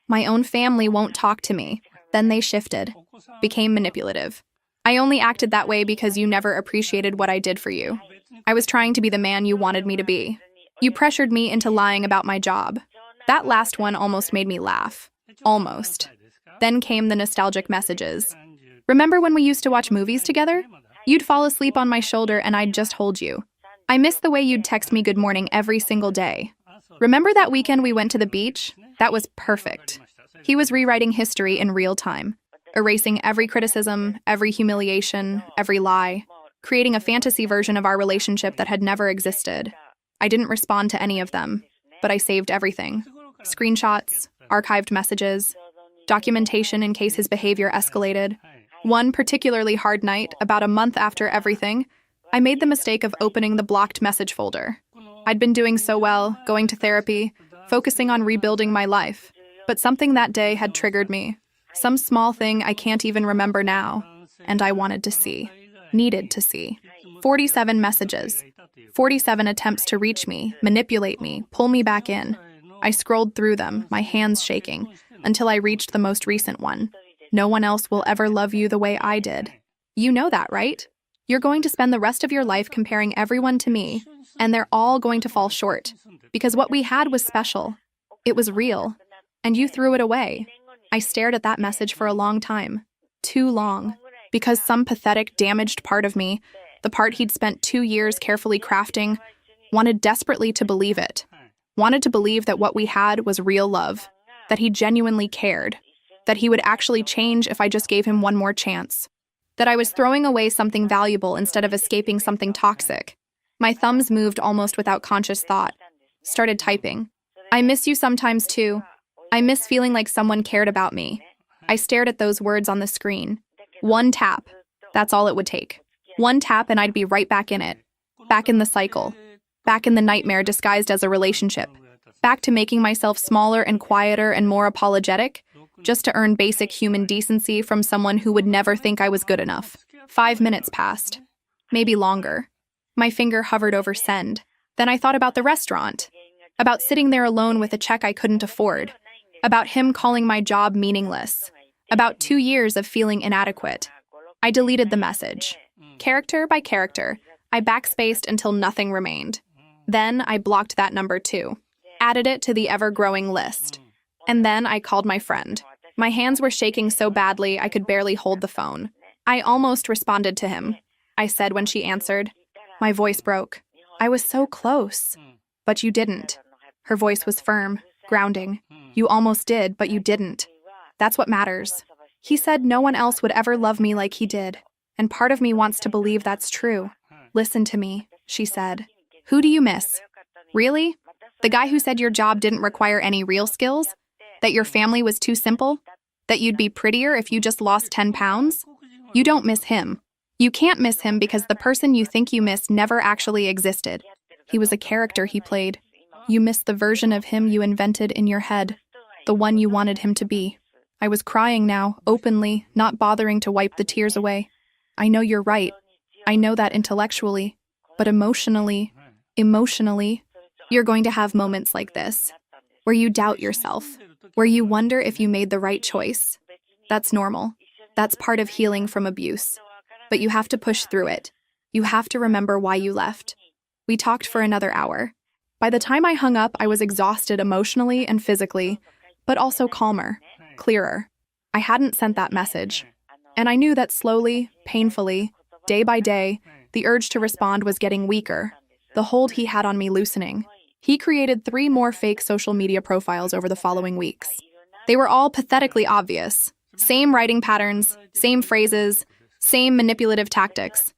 My own family won't talk to me. Then they shifted, became manipulative. I only acted that way because you never appreciated what I did for you. I was trying to be the man you wanted me to be. You pressured me into lying about my job. That last one almost made me laugh. Almost. Then came the nostalgic messages. Remember when we used to watch movies together? You'd fall asleep on my shoulder and I'd just hold you. I miss the way you'd text me good morning every single day. Remember that weekend we went to the beach? That was perfect. He was rewriting history in real time, erasing every criticism, every humiliation, every lie, creating a fantasy version of our relationship that had never existed. I didn't respond to any of them, but I saved everything. Screenshots, archived messages, documentation in case his behavior escalated. One particularly hard night, about a month after everything, I made the mistake of opening the blocked message folder. I'd been doing so well, going to therapy, focusing on rebuilding my life. But something that day had triggered me. Some small thing I can't even remember now. And I wanted to see. Needed to see. 47 messages. 47 attempts to reach me, manipulate me, pull me back in. I scrolled through them, my hands shaking, until I reached the most recent one. No one else will ever love you the way I did. You know that, right? You're going to spend the rest of your life comparing everyone to me, and they're all going to fall short. Because what we had was special. It was real. And you threw it away. I stared at that message for a long time. Too long. Because some pathetic, damaged part of me, the part he'd spent 2 years carefully crafting, wanted desperately to believe it. Wanted to believe that what we had was real love. That he genuinely cared. That he would actually change if I just gave him one more chance. That I was throwing away something valuable instead of escaping something toxic. My thumbs moved almost without conscious thought. Started typing. I miss you sometimes too. I miss feeling like someone cared about me. I stared at those words on the screen. One tap. That's all it would take. One tap and I'd be right back in it. Back in the cycle. Back in the nightmare disguised as a relationship. Back to making myself smaller and quieter and more apologetic, just to earn basic human decency from someone who would never think I was good enough. 5 minutes passed. Maybe longer. My finger hovered over send. Then I thought about the restaurant. About sitting there alone with a check I couldn't afford. About him calling my job meaningless. About 2 years of feeling inadequate. I deleted the message. Character by character, I backspaced until nothing remained. Then I blocked that number too. Added it to the ever-growing list. And then I called my friend. My hands were shaking so badly I could barely hold the phone. I almost responded to him. I said when she answered. My voice broke. I was so close. But you didn't. Her voice was firm, grounding. You almost did, but you didn't. That's what matters. He said no one else would ever love me like he did. And part of me wants to believe that's true. Listen to me, she said. Who do you miss? Really? The guy who said your job didn't require any real skills? That your family was too simple? That you'd be prettier if you just lost 10 pounds? You don't miss him. You can't miss him because the person you think you miss never actually existed. He was a character he played. You miss the version of him you invented in your head, the one you wanted him to be. I was crying now, openly, not bothering to wipe the tears away. I know you're right. I know that intellectually. But emotionally, you're going to have moments like this, where you doubt yourself, where you wonder if you made the right choice. That's normal. That's part of healing from abuse. But you have to push through it. You have to remember why you left. We talked for another hour. By the time I hung up, I was exhausted emotionally and physically, but also calmer, clearer. I hadn't sent that message. And I knew that slowly, painfully, day by day, the urge to respond was getting weaker, the hold he had on me loosening. He created 3 more fake social media profiles over the following weeks. They were all pathetically obvious. Same writing patterns, same phrases, same manipulative tactics.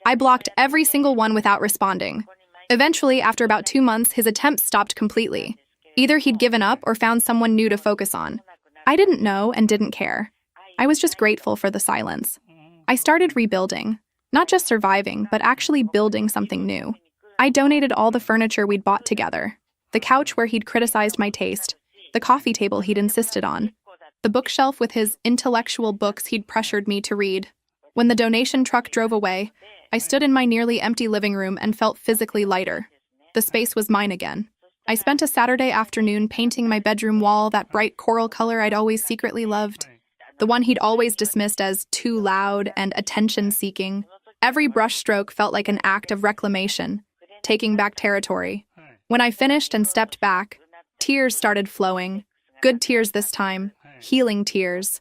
I blocked every single one without responding. Eventually, after about 2 months, his attempts stopped completely. Either he'd given up or found someone new to focus on. I didn't know and didn't care. I was just grateful for the silence. I started rebuilding, not just surviving, but actually building something new. I donated all the furniture we'd bought together. The couch where he'd criticized my taste, the coffee table he'd insisted on, the bookshelf with his intellectual books he'd pressured me to read. When the donation truck drove away, I stood in my nearly empty living room and felt physically lighter. The space was mine again. I spent a Saturday afternoon painting my bedroom wall that bright coral color I'd always secretly loved, the one he'd always dismissed as too loud and attention-seeking. Every brushstroke felt like an act of reclamation, taking back territory. When I finished and stepped back, tears started flowing. Good tears this time, healing tears.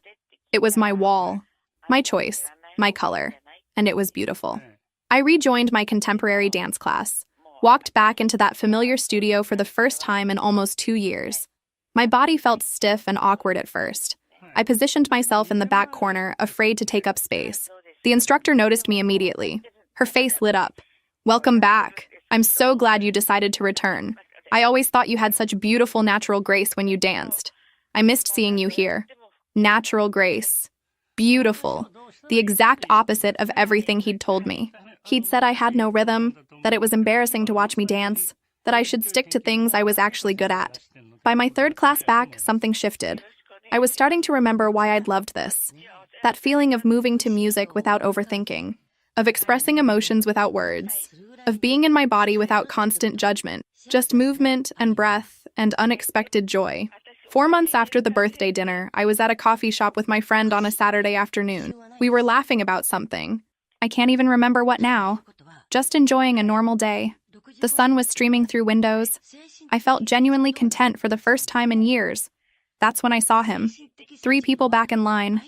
It was my wall, my choice, my color, and it was beautiful. I rejoined my contemporary dance class, walked back into that familiar studio for the first time in almost 2 years. My body felt stiff and awkward at first. I positioned myself in the back corner, afraid to take up space. The instructor noticed me immediately. Her face lit up. "Welcome back. I'm so glad you decided to return. I always thought you had such beautiful natural grace when you danced. I missed seeing you here." Natural grace. Beautiful. The exact opposite of everything he'd told me. He'd said I had no rhythm, that it was embarrassing to watch me dance, that I should stick to things I was actually good at. By my 3rd class back, something shifted. I was starting to remember why I'd loved this. That feeling of moving to music without overthinking, of expressing emotions without words, of being in my body without constant judgment, just movement and breath and unexpected joy. 4 months after the birthday dinner, I was at a coffee shop with my friend on a Saturday afternoon. We were laughing about something. I can't even remember what now. Just enjoying a normal day. The sun was streaming through windows. I felt genuinely content for the first time in years. That's when I saw him. 3 people back in line.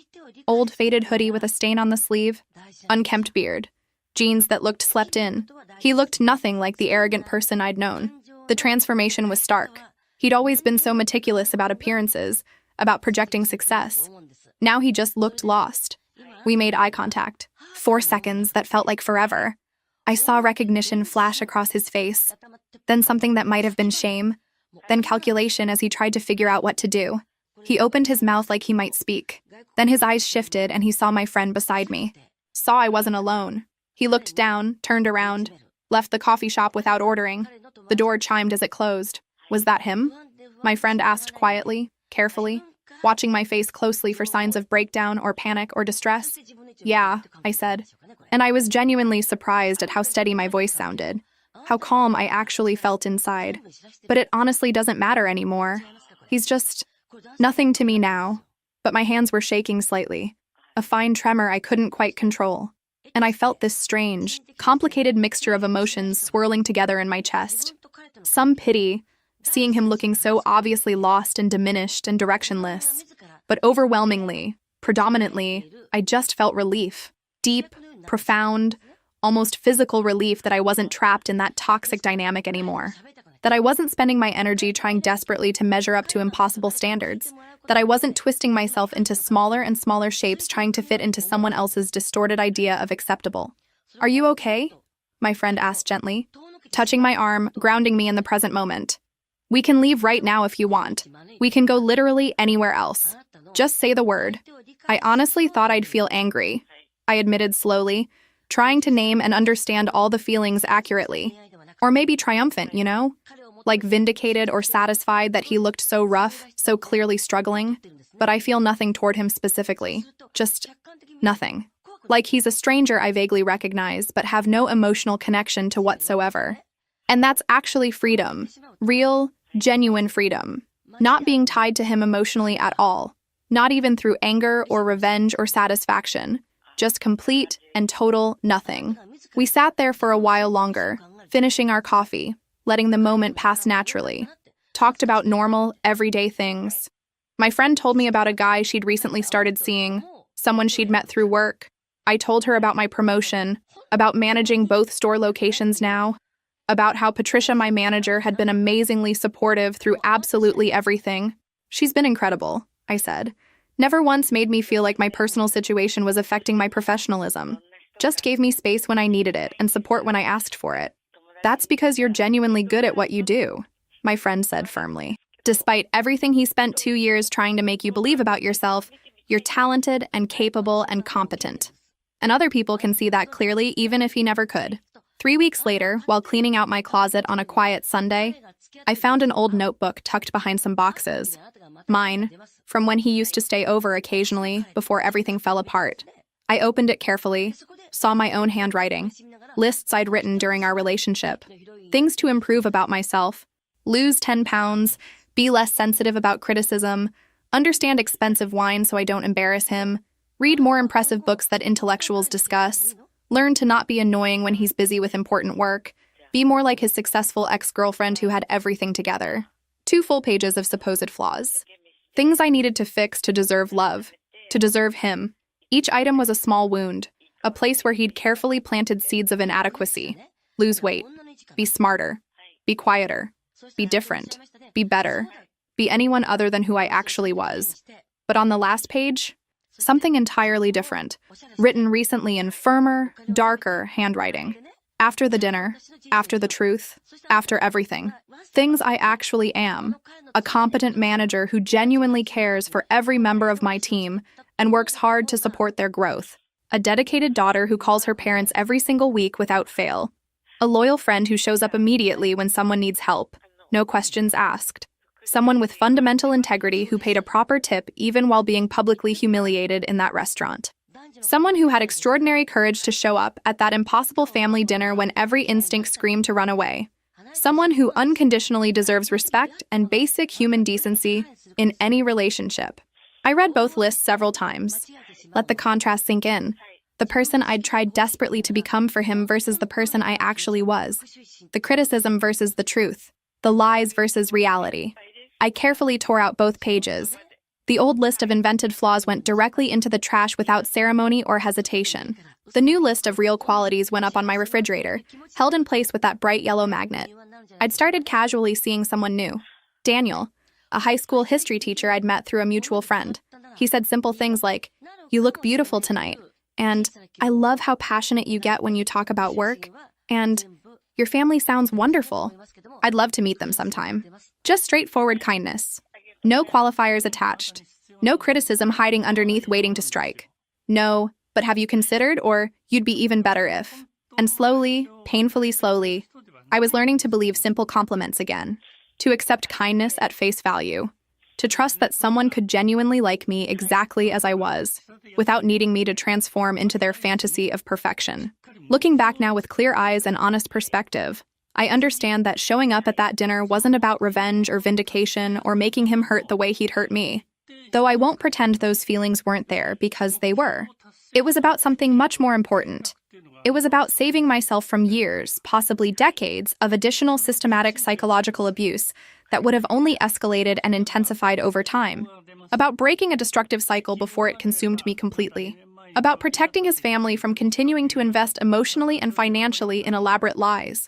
Old faded hoodie with a stain on the sleeve. Unkempt beard. Jeans that looked slept in. He looked nothing like the arrogant person I'd known. The transformation was stark. He'd always been so meticulous about appearances, about projecting success. Now he just looked lost. We made eye contact. 4 seconds that felt like forever. I saw recognition flash across his face, then something that might have been shame, then calculation as he tried to figure out what to do. He opened his mouth like he might speak. Then his eyes shifted and he saw my friend beside me. Saw I wasn't alone. He looked down, turned around, left the coffee shop without ordering. The door chimed as it closed. Was that him? My friend asked quietly, carefully, watching my face closely for signs of breakdown or panic or distress. "Yeah," I said. And I was genuinely surprised at how steady my voice sounded, how calm I actually felt inside. But it honestly doesn't matter anymore. He's just nothing to me now. But my hands were shaking slightly, a fine tremor I couldn't quite control. And I felt this strange, complicated mixture of emotions swirling together in my chest. Some pity, seeing him looking so obviously lost and diminished and directionless. But overwhelmingly, predominantly, I just felt relief. Deep, profound, almost physical relief that I wasn't trapped in that toxic dynamic anymore. That I wasn't spending my energy trying desperately to measure up to impossible standards. That I wasn't twisting myself into smaller and smaller shapes trying to fit into someone else's distorted idea of acceptable. "Are you okay?" my friend asked gently, touching my arm, grounding me in the present moment. "We can leave right now if you want. We can go literally anywhere else. Just say the word." I honestly thought I'd feel angry, I admitted slowly, trying to name and understand all the feelings accurately. Or maybe triumphant, you know? Like vindicated or satisfied that he looked so rough, so clearly struggling. But I feel nothing toward him specifically. Just nothing. Like he's a stranger I vaguely recognize, but have no emotional connection to whatsoever. And that's actually freedom. Real, genuine freedom. Not being tied to him emotionally at all. Not even through anger or revenge or satisfaction. Just complete and total nothing. We sat there for a while longer, finishing our coffee, letting the moment pass naturally. Talked about normal, everyday things. My friend told me about a guy she'd recently started seeing, someone she'd met through work. I told her about my promotion, about managing both store locations now, about how Patricia, my manager, had been amazingly supportive through absolutely everything. She's been incredible, I said. Never once made me feel like my personal situation was affecting my professionalism. Just gave me space when I needed it and support when I asked for it. That's because you're genuinely good at what you do, my friend said firmly. Despite everything he spent 2 years trying to make you believe about yourself, you're talented and capable and competent. And other people can see that clearly even if he never could. 3 weeks later, while cleaning out my closet on a quiet Sunday, I found an old notebook tucked behind some boxes. Mine, from when he used to stay over occasionally before everything fell apart. I opened it carefully, saw my own handwriting, lists I'd written during our relationship, things to improve about myself, lose 10 pounds, be less sensitive about criticism, understand expensive wine so I don't embarrass him, read more impressive books that intellectuals discuss, learn to not be annoying when he's busy with important work, be more like his successful ex-girlfriend who had everything together. 2 full pages of supposed flaws. Things I needed to fix to deserve love, to deserve him. Each item was a small wound, a place where he'd carefully planted seeds of inadequacy. Lose weight, be smarter, be quieter, be different, be better, be anyone other than who I actually was. But on the last page, something entirely different, written recently in firmer, darker handwriting. After the dinner, after the truth, after everything. Things I actually am. A competent manager who genuinely cares for every member of my team and works hard to support their growth. A dedicated daughter who calls her parents every single week without fail. A loyal friend who shows up immediately when someone needs help, no questions asked. Someone with fundamental integrity who paid a proper tip even while being publicly humiliated in that restaurant. Someone who had extraordinary courage to show up at that impossible family dinner when every instinct screamed to run away. Someone who unconditionally deserves respect and basic human decency in any relationship. I read both lists several times. Let the contrast sink in. The person I'd tried desperately to become for him versus the person I actually was. The criticism versus the truth. The lies versus reality. I carefully tore out both pages. The old list of invented flaws went directly into the trash without ceremony or hesitation. The new list of real qualities went up on my refrigerator, held in place with that bright yellow magnet. I'd started casually seeing someone new. Daniel, a high school history teacher I'd met through a mutual friend. He said simple things like, "You look beautiful tonight," and "I love how passionate you get when you talk about work," and "Your family sounds wonderful." I'd love to meet them sometime. Just straightforward kindness. No qualifiers attached. No criticism hiding underneath waiting to strike. No, "But have you considered?" or "You'd be even better if." And slowly, painfully slowly, I was learning to believe simple compliments again. To accept kindness at face value. To trust that someone could genuinely like me exactly as I was, without needing me to transform into their fantasy of perfection. Looking back now with clear eyes and honest perspective, I understand that showing up at that dinner wasn't about revenge or vindication or making him hurt the way he'd hurt me. Though I won't pretend those feelings weren't there, because they were. It was about something much more important. It was about saving myself from years, possibly decades, of additional systematic psychological abuse that would have only escalated and intensified over time. About breaking a destructive cycle before it consumed me completely. About protecting his family from continuing to invest emotionally and financially in elaborate lies.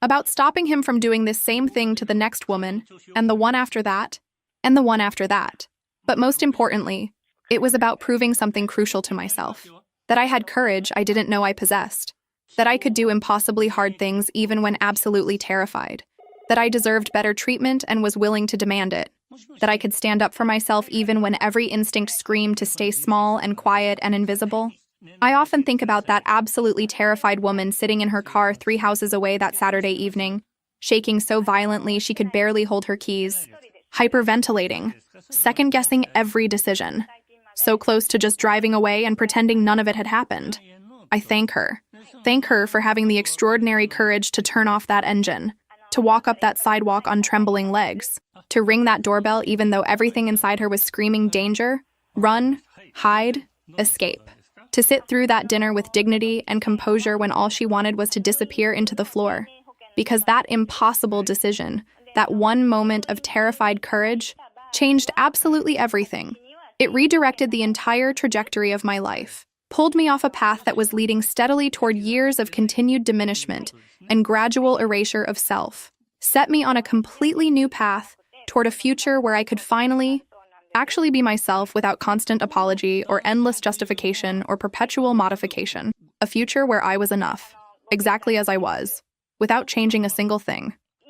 About stopping him from doing this same thing to the next woman, and the one after that, and the one after that. But most importantly, it was about proving something crucial to myself. That I had courage I didn't know I possessed. That I could do impossibly hard things even when absolutely terrified. That I deserved better treatment and was willing to demand it. That I could stand up for myself even when every instinct screamed to stay small and quiet and invisible. I often think about that absolutely terrified woman sitting in her car 3 houses away that Saturday evening, shaking so violently she could barely hold her keys, hyperventilating, second-guessing every decision, so close to just driving away and pretending none of it had happened. I thank her for having the extraordinary courage to turn off that engine, to walk up that sidewalk on trembling legs, to ring that doorbell even though everything inside her was screaming danger, run, hide, escape. To sit through that dinner with dignity and composure when all she wanted was to disappear into the floor. Because that impossible decision, that one moment of terrified courage, changed absolutely everything. It redirected the entire trajectory of my life, pulled me off a path that was leading steadily toward years of continued diminishment and gradual erasure of self, set me on a completely new path toward a future where I could finally actually be myself without constant apology or endless justification or perpetual modification, a future where I was enough, exactly as I was, without changing a single thing.